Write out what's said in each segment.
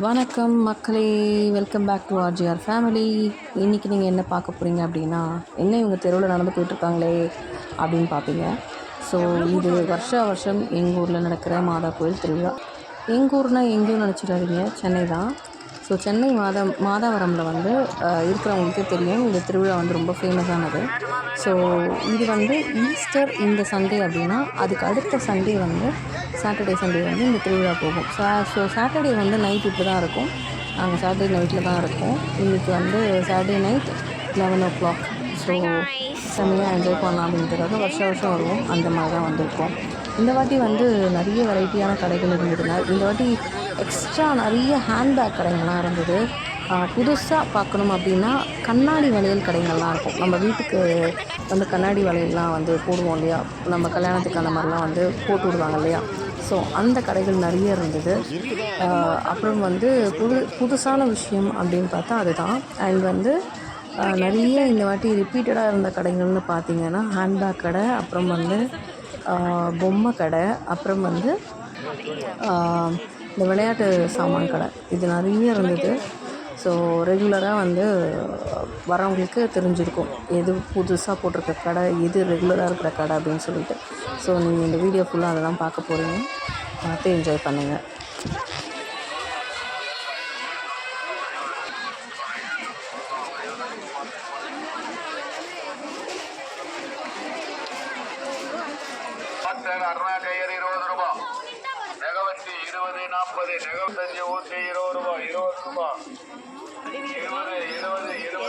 வணக்கம் மக்களே, welcome back to RGR family. இன்றைக்கி நீங்கள் என்ன பார்க்க போகிறீங்க அப்படின்னா, என்ன இவங்க தெருவில் நடந்து போயிட்டுருக்காங்களே அப்படின்னு பார்ப்பீங்க. ஸோ இது வருஷம் எங்கள் ஊரில் நடக்கிற மாதா கோயில் திருவிழா. எங்கள் ஊர்னால் எங்கேயும் நினச்சிடாதீங்க, சென்னை தான். ஸோ சென்னை மாதாவரமில் வந்து இருக்கிறவங்களுக்கே தெரியும், இந்த திருவிழா வந்து ரொம்ப ஃபேமஸானது. ஸோ இது வந்து ஈஸ்டர் இந்த சண்டே அப்படின்னா, அதுக்கு அடுத்த சண்டே வந்து சாட்டர்டே சண்டே வந்து இந்த திருவிழா போகும். ஸோ சாட்டர்டே வந்து நைட் இப்படி தான் இருக்கும். நாங்கள் சாட்டர்டே நைட்டில் தான் இருக்கோம். இன்றைக்கி வந்து சாட்டர்டே நைட் 11 o'clock. ஸோ செம்மையாக என்ஜாய் பண்ணலாம் அப்படின்றதுக்காக வருஷம் வருவோம். அந்த மாதிரி தான் வந்திருக்கோம். இந்த வாட்டி வந்து நிறைய வெரைட்டியான கடைகள் இருந்ததுங்க. இந்த வாட்டி எக்ஸ்ட்ரா நிறைய ஹேண்ட்பேக் கடைகள்லாம் இருந்தது. புதுசாக பார்க்கணும் அப்படின்னா கண்ணாடி வளையல் கடைகள்லாம் இருக்கும். நம்ம வீட்டுக்கு வந்து கண்ணாடி வளையல்லாம் வந்து போடுவோம் இல்லையா, நம்ம கல்யாணத்துக்கு அந்த மாதிரிலாம் வந்து போட்டு விடுவாங்க இல்லையா. ஸோ அந்த கடைகள் நிறைய இருந்தது. அப்புறம் வந்து புதுசான விஷயம் அப்படின்னு பார்த்தா அதுதான். அண்ட் வந்து நிறைய இந்த வாட்டி ரிப்பீட்டடாக இருந்த கடைகள்னு பார்த்திங்கன்னா ஹேண்ட்பேக் கடை, அப்புறம் வந்து பொம்மை கடை, அப்புறம் வந்து இந்த விளையாட்டு சாமான் கடை, இது நிறைய இருந்தது. ஸோ ரெகுலராக வந்து வரவங்களுக்கு தெரிஞ்சிருக்கும் எது புதுசாக போட்டிருக்க கடை, எது ரெகுலராக இருக்கிற கடை அப்படின்னு சொல்லிட்டு. ஸோ நீங்கள் இந்த வீடியோ ஃபுல்லாக அதை தான் பார்க்க போகிறீங்க. பார்த்து என்ஜாய் பண்ணுங்கள். அருணா கயிறு 20 ரூபாய், நெகவத்தி 20, 40, நெகவத்தஞ்சு ஊற்றி 20 ரூபாய், 20 ரூபாய், 20, 20, 20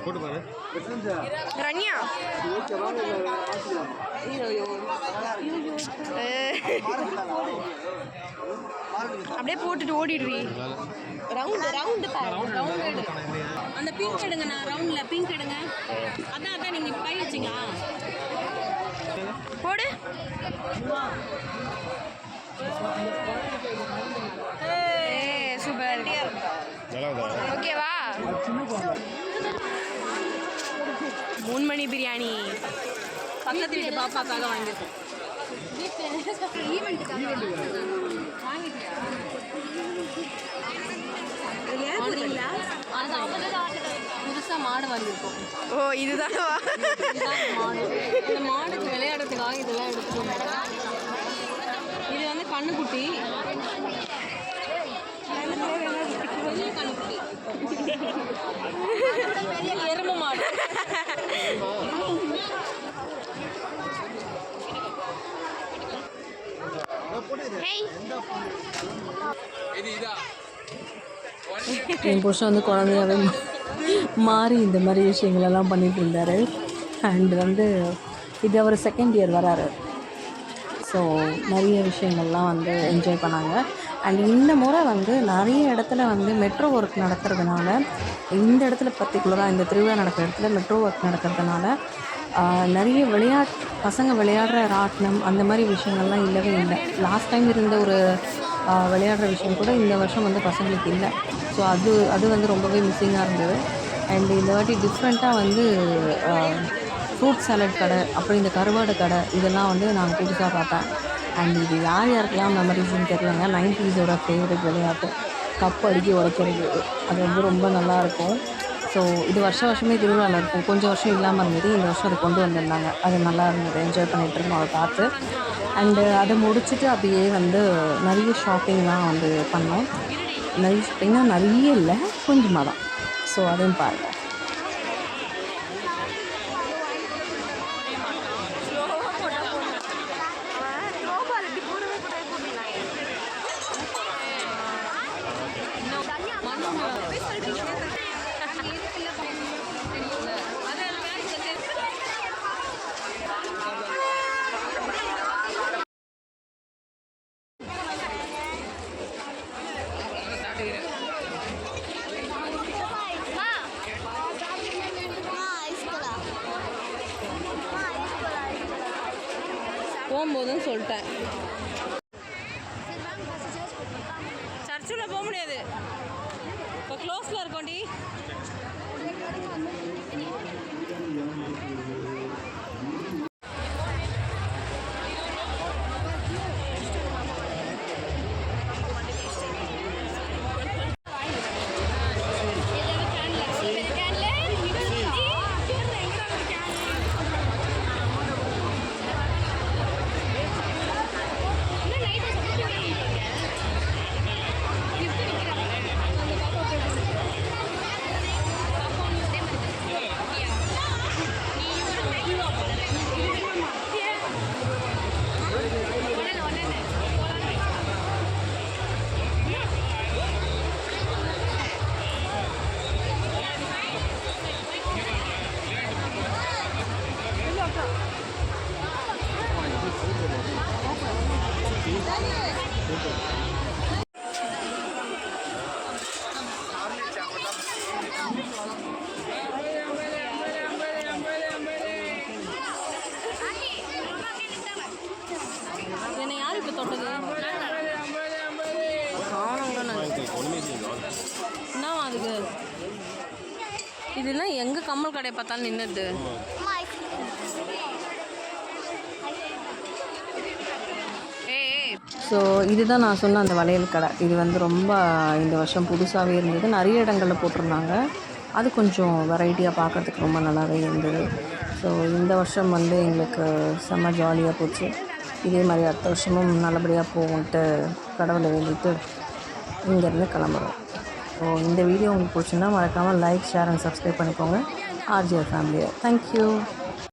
போட்டு பாரு ரன்யா. அப்படியே போட்டுட்டு ஓடிடுறீ. ரவுண்டு அந்த பிங்க் எடுங்க. நான் ரவுண்ட்ல பிங்க் எடுங்க. அதான் நீங்க கை வச்சிங்களா? போடு. சூப்பர். ஓகேவா? 3 மணி பிரியாணி பக்கத்து வீட்டு பாப்பாக்காக வாங்கியிருக்கோம். புதுசா மாடு வாங்கியிருக்கோம். ஓ, இதுதான் மாடு. இந்த மாடுக்கு விளையாடுறதுக்காக இதெல்லாம் எடுத்துக்கோங்க. இது வந்து கண்ணுக்குட்டி, கண்ணுக்குட்டி எறும்பு மாடு. என் புருஷன் வந்து குழந்தையாவே மாறி இந்த மாதிரி விஷயங்களெல்லாம் பண்ணிட்டு இருந்தார். அண்ட் வந்து இது அவர் செகண்ட் இயர் வராரு. ஸோ நிறைய விஷயங்கள்லாம் வந்து என்ஜாய் பண்ணாங்க. அண்ட் இந்த முறை வந்து நிறைய இடத்துல வந்து மெட்ரோ ஒர்க் நடக்கிறதுனால, இந்த இடத்துல பர்டிகுலராக இந்த திருவிழா நடக்கிற இடத்துல மெட்ரோ ஒர்க் நடக்கிறதுனால நிறைய பசங்க விளையாடுற ராட்டினம் அந்த மாதிரி விஷயங்கள்லாம் இல்லவே இல்லை. லாஸ்ட் டைம் இருந்த ஒரு விளையாடுற விஷயம் கூட இந்த வருஷம் வந்து பசங்களுக்கு இல்லை. ஸோ அது வந்து ரொம்பவே மிஸ்ஸிங்காக இருந்தது. அண்ட் இந்த வாட்டி டிஃப்ரெண்ட்டாக வந்து ஃப்ரூட் சாலட் கடை, அப்புறம் இந்த கருவாடு கடை, இதெல்லாம் வந்து நான் புதுசாக பார்த்தேன். அண்ட் இது யாருக்கெல்லாம் மெமரிஸ்ன்னு தெரியலங்க. 90s ஃபேவரட் விளையாட்டு கப் அடிக்கி உடைக்கிறது, அது வந்து ரொம்ப நல்லாயிருக்கும். ஸோ இது வருஷமே திருவிழாவில் இருக்கும். கொஞ்சம் வருஷம் இல்லாமல் இருந்தது, இந்த வருஷம் அதை கொண்டு வந்திருந்தாங்க. அது நல்லா இருந்தது, என்ஜாய் பண்ணிகிட்டு இருந்தோம் அதை பார்த்து. அண்டு அதை முடிச்சுட்டு அப்படியே வந்து நிறைய ஷாப்பிங்லாம் வந்து பண்ணோம். நிறைய ஷாப்பிங்னா நிறைய இல்லை, கொஞ்சமாக தான். ஸோ அதையும் பாருங்கள். போகும்போதுன்னு சொல்லிட்டேன். சர்ச்சுல போக முடியாது, இப்போ க்ளோஸ்ல பக்கத்தில் இருக்கோண்டி. என்னை யார் இப்போ தொட்டது? என்னவா அதுக்கு? இதெல்லாம் எங்கே கம்மல் கடையை பார்த்தாலும் நின்றுது. ஸோ இதுதான் நான் சொன்ன அந்த வளையல் கடை. இது வந்து ரொம்ப இந்த வருஷம் புதுசாகவே இருந்தது. நிறைய இடங்களில் போட்டிருந்தாங்க. அது கொஞ்சம் வெரைட்டியாக பார்க்குறதுக்கு ரொம்ப நல்லாவே இருந்தது. ஸோ இந்த வருஷம் வந்து எங்களுக்கு செம்ம ஜாலியாக போச்சு. இதே மாதிரி அடுத்த வருஷமும் நல்லபடியாக போகும்ன்ட்டு கடவுளை வேண்டிட்டு இங்கேருந்து கிளம்புறோம். ஸோ இந்த வீடியோ உங்களுக்கு பிடிச்சிருந்தா மறக்காமல் லைக், ஷேர் அண்ட் சப்ஸ்கிரைப் பண்ணிக்கோங்க. ஆர்ஜிஆர் ஃபேமிலியை. தேங்க்யூ.